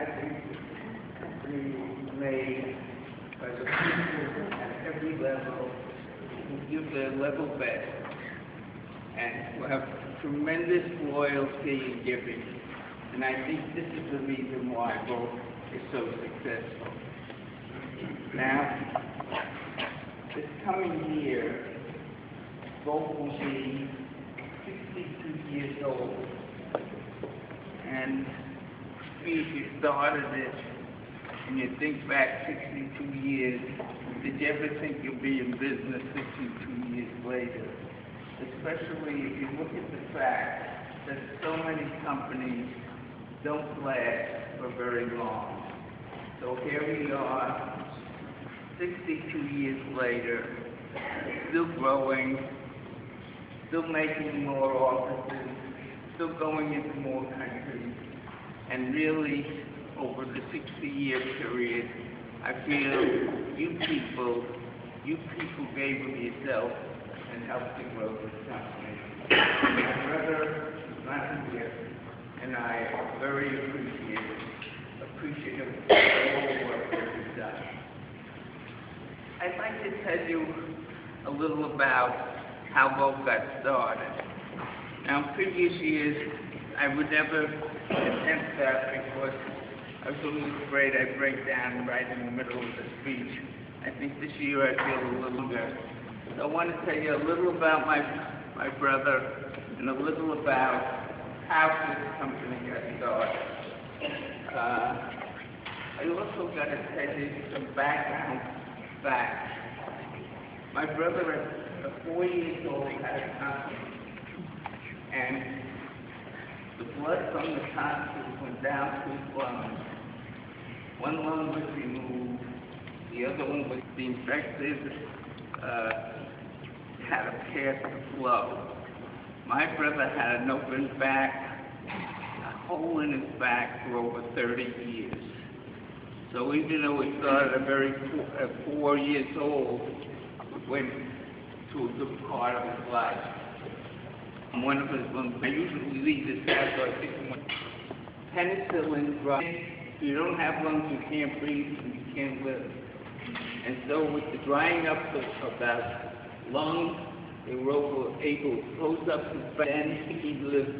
I think the company is made by the people at every level who give their level best and who have tremendous loyalty in giving. And I think this is the reason why Vogue is so successful. Now, this coming year, Vogue will be 62 years old. And if you started it and you think back 62 years, did you ever think you'll be in business 62 years later? Especially if you look at the fact that so many companies don't last for very long. So here we are, 62 years later, still growing, still making more offices, still going into more countries, and really, over the 60-year period, I feel you people gave of yourself and helped to grow this company. My brother is not here, and I are very appreciative of all the work that you've done. I'd like to tell you a little about how Vogue got started. Now, in previous years, I would never attempt that because I was a little afraid I'd break down right in the middle of the speech. I think this year I feel a little good. So I want to tell you a little about my brother and a little about how this company got started. I also got to tell you some background facts. My brother at 4 years old had a tonsils, and the blood from the tonsils went down to his lungs. One lung was removed, the other one was infected, had a path to flow. My brother had an open back, a hole in his back for over 30 years. So even though he started at 4 years old, it went to a good part of his life. One of his lungs, I usually leave this out, so I think penicillin drugs. If you don't have lungs, you can't breathe and you can't live. And so with the drying up of that lung, they were able to close up his back, and he lived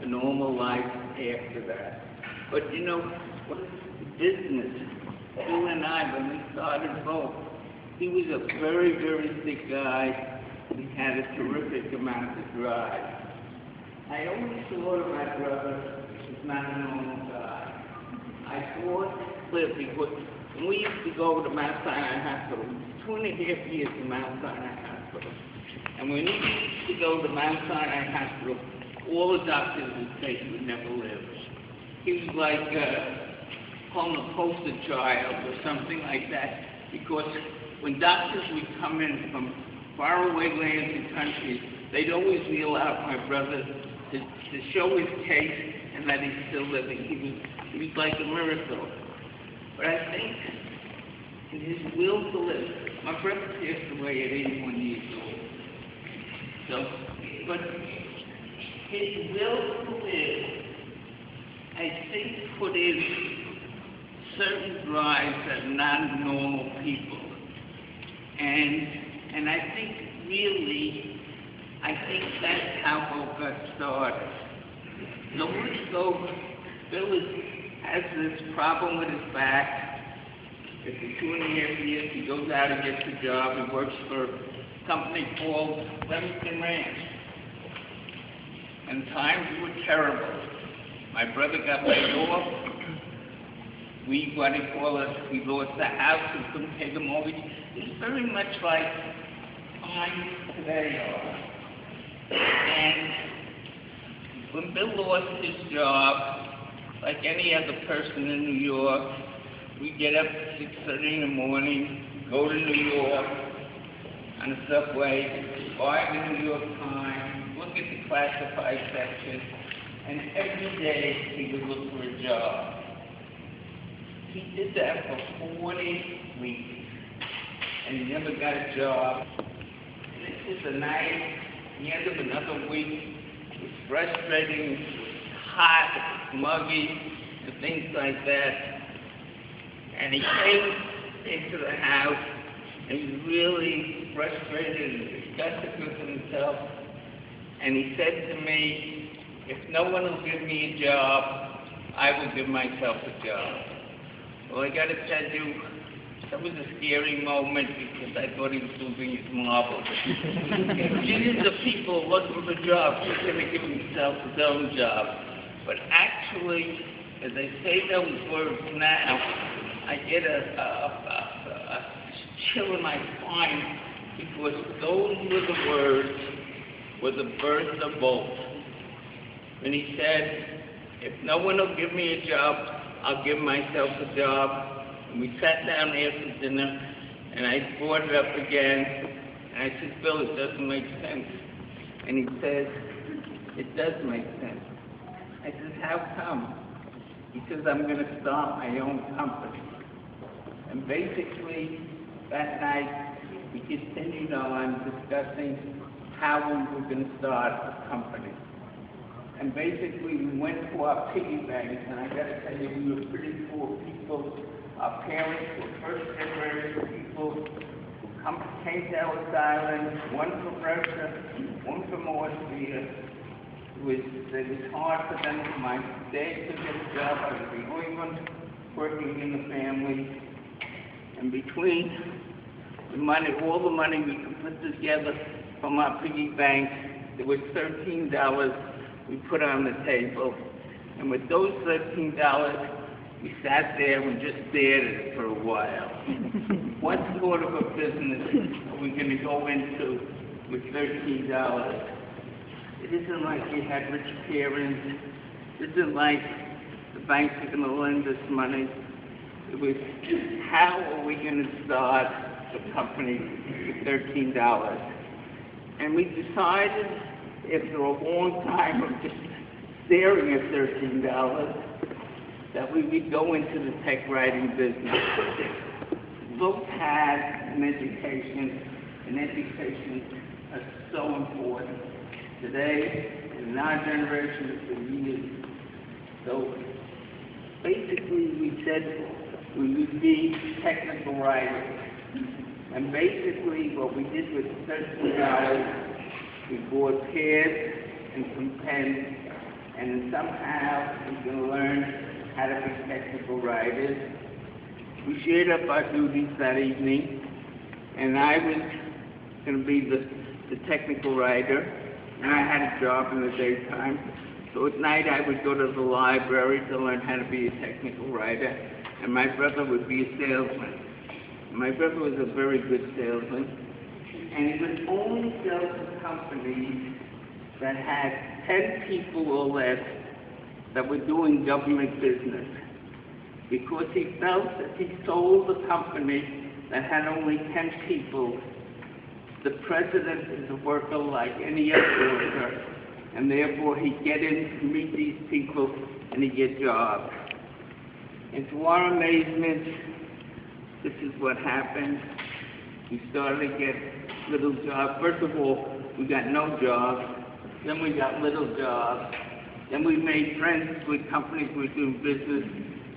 a normal life after that. But you know, business, Bill and I, when we started Vogue, he was a very, very sick guy. He had a terrific amount of drive. I always thought my brother was not a normal guy. I thought because when we used to go to Mount Sinai Hospital, 2.5 years in Mount Sinai Hospital, and when he used to go to Mount Sinai Hospital, all the doctors would say he would never live. He was like on the poster child or something like that, because when doctors would come in from faraway lands and countries, they'd always wheel out my brother to show his case and that he's still living. He was like a miracle. But I think in his will to live, my brother passed away at 81 years old. So, but his will to live, I think, put in certain drives that non-normal people. And I think really, that's how Vogue got started. So let's go, Bill has this problem with his back. After 2.5 years, he goes out and gets a job. He works for a company called Leamington Ranch. And times were terrible. My brother got laid off. We lost the house and couldn't pay the mortgage. It's very much like times today are. And when Bill lost his job, like any other person in New York, we get up at 6:30 in the morning, go to New York on the subway, buy the New York Times, look at the classified section, and every day he would look for a job. He did that for 40 weeks, and he never got a job. And this was the night, the end of another week. It was frustrating, it was hot, it was muggy, and things like that. And he came into the house, and he was really frustrated and disgusted with himself. And he said to me, if no one will give me a job, I will give myself a job. Well, I got to tell you, that was a scary moment because I thought he was losing his marbles. Millions of people looking for jobs, he's going to give himself his own job. But actually, as I say those words now, I get a chill in my spine because those were the words with the burst of bolt. When he said, if no one will give me a job, I'll give myself a job. And we sat down after dinner, and I brought it up again, and I said, Bill, it doesn't make sense. And he says, it does make sense. I said, how come? He says, I'm going to start my own company. And basically, that night, we continued on discussing how we were going to start a company. And basically, we went to our piggy banks, and I got to tell you, we were pretty poor people. Our parents were first-generation people who came to Ellis Island, one from Russia, one from Austria. It was hard for them. My dad could get a job. I was the only one working in the family. And between the money, all the money we could put together from our piggy bank, there was $13 we put on the table. And with those $13, we sat there and just stared at it for a while. What sort of a business are we going to go into with $13? It isn't like we had rich parents. It isn't like the banks are going to lend us money. It was, how are we going to start a company with $13? And we decided, after a long time of just staring at $13, that we would go into the tech writing business. Both had an education, and education is so important. Today, in our generation, it's been used. So basically, we said we would be technical writers. And basically, what we did with $13, we bought pads and some pens, and somehow we can learn how to be technical writers. We shared up our duties that evening, and I was going to be the technical writer, and I had a job in the daytime. So at night I would go to the library to learn how to be a technical writer, and my brother would be a salesman. My brother was a very good salesman, and he would only sell to companies that had 10 people or less that were doing government business, because he felt that he sold a company that had only 10 people, the president is a worker like any other worker, and therefore he'd get in to meet these people and he'd get jobs. And to our amazement, this is what happened. We started to get little jobs. First of all, we got no jobs. Then we got little jobs. Then we made friends with companies we were doing business,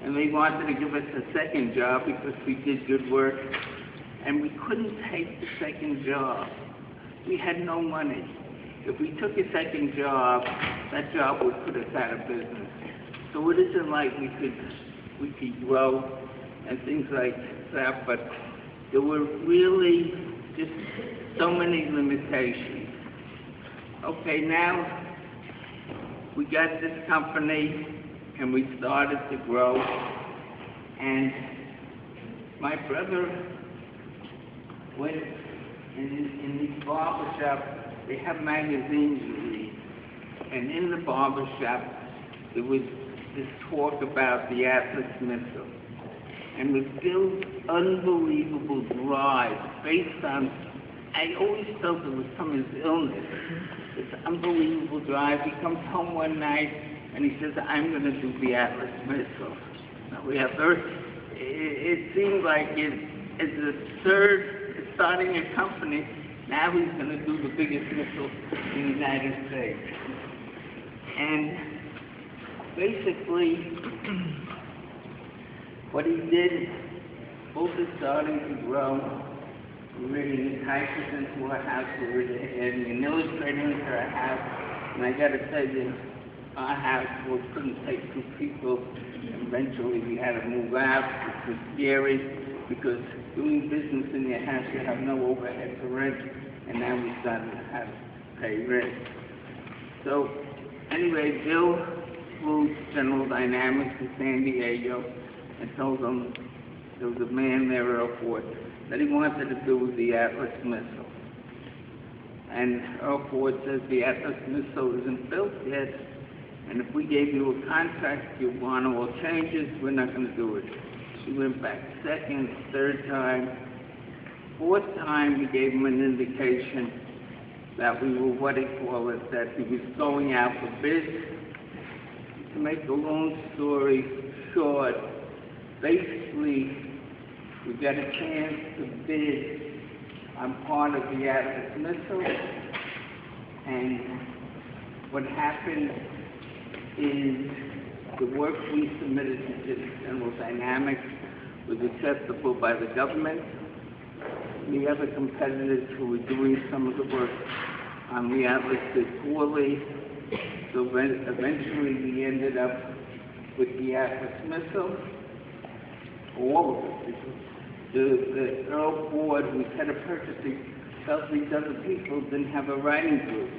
and they wanted to give us a second job because we did good work. And we couldn't take the second job. We had no money. If we took a second job, that job would put us out of business. So it isn't like we could grow and things like that, but there were really just so many limitations. Okay, now we got this company and we started to grow, and my brother went in these barbershops. They have magazines you read, and in the barbershop there was this talk about the Atlas missile, and with Bill's unbelievable drive based on, I always felt it was from his illness, this unbelievable drive. He comes home one night and he says, I'm going to do the Atlas missile. Now we have Earth. It seemed like as a third, starting a company, now he's going to do the biggest missile in the United States. And basically, What he did, both is starting to grow. We're reading typers into our house. We're adding an illustrator into our house. And I got to tell you, our house couldn't take two people. Eventually, we had to move out, which was scary, because doing business in your house, you have no overhead for rent, and now we started to have to pay rent. So, anyway, Bill flew General Dynamics to San Diego and told them there was a man there at airport that he wanted to do the Atlas missile. And Earl Ford says the Atlas missile isn't built yet, and if we gave you a contract, you want all changes, we're not going to do it. She went back second, third time. Fourth time, we gave him an indication that we were, that he was going out for bids. To make a long story short, basically, we got a chance to bid on part of the Atlas missile, and what happened is the work we submitted to General Dynamics was acceptable by the government. The other competitors who were doing some of the work on the Atlas did poorly, so eventually we ended up with the Atlas missile, all of it. The Earl Ford, who's head of purchasing, felt these other people didn't have a writing group,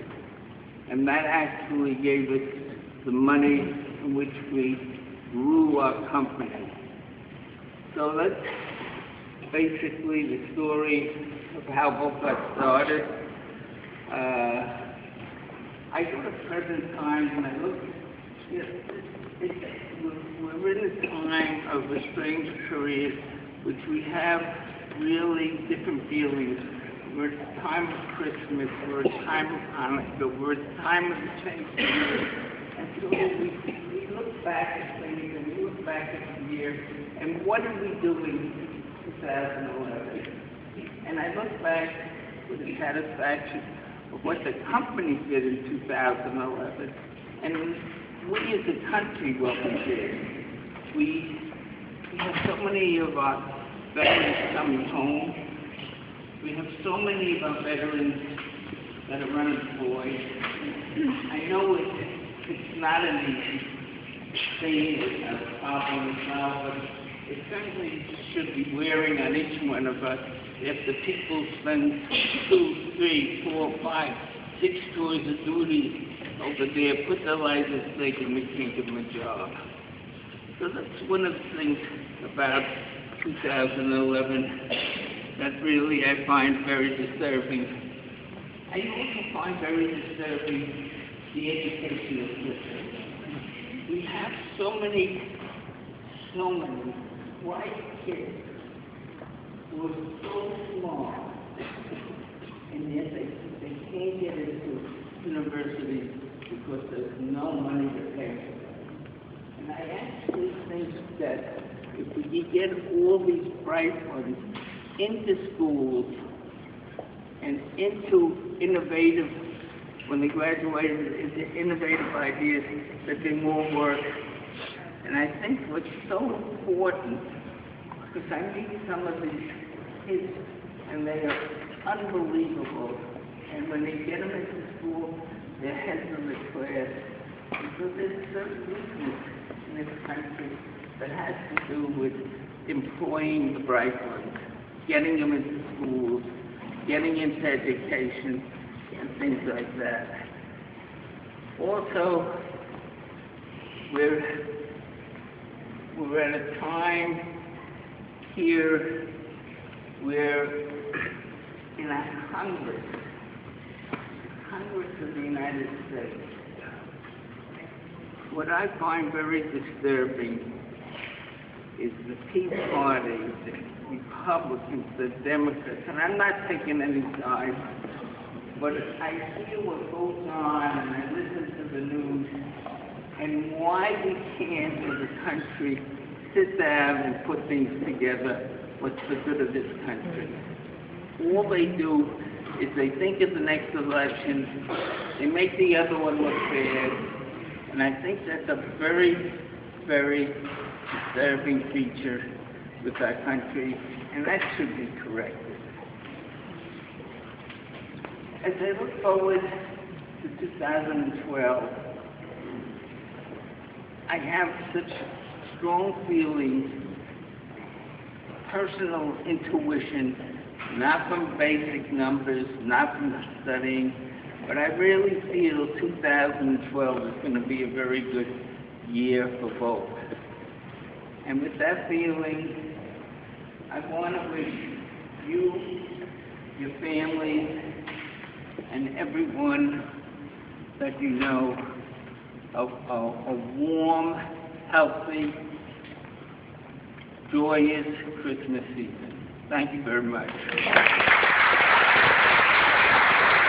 and that actually gave us the money in which we grew our company. So that's basically the story of how both got started. I go to present times and I look, we're in a time of a strange period which we have really different feelings. We're at the time of Christmas, we're at the time of Hanukkah, we're at the time of the change of the year. And so we look back at things and we look back at the year and what did we do in 2011? And I look back with the satisfaction of what the company did in 2011, and we as a country, what we did. We have so many of our veterans coming home. We have so many of our veterans that are unemployed. I know it's not an easy thing, a problem to solve, but it certainly should be wearing on each one of us if the people spend 2, 3, 4, 5, 6 tours of duty over there, put their lives at stake, and we can't give them a job. So that's one of the things about 2011 that really I find very disturbing. I also find very disturbing the educational system. We have so many white kids who are so smart, and yet they can't get into universities because there's no money to pay for them. And I actually think that if we could get all these bright ones into schools and into innovative, when they graduated, into innovative ideas, that they more work. And I think what's so important, because I meet some of these kids, and they are unbelievable. And when they get them into school, they're heads of the class. Because there's certain weakness in this country that has to do with employing the bright ones, getting them into schools, getting into education, and things like that. Also, we're at a time here where in a Congress of the United States, what I find very disturbing is the Tea Party, the Republicans, the Democrats, and I'm not taking any sides, but I hear what goes on and I listen to the news, and why we can't, as a country, sit down and put things together, what's the good of this country. All they do is they think of the next election, they make the other one look bad, and I think that's a very very disturbing feature with our country, and that should be corrected. As I look forward to 2012, I have such strong feelings, personal intuition, not from basic numbers, not from studying, but I really feel 2012 is going to be a very good year for both. And with that feeling, I want to wish you, your families, and everyone that you know a warm, healthy, joyous Christmas season. Thank you very much.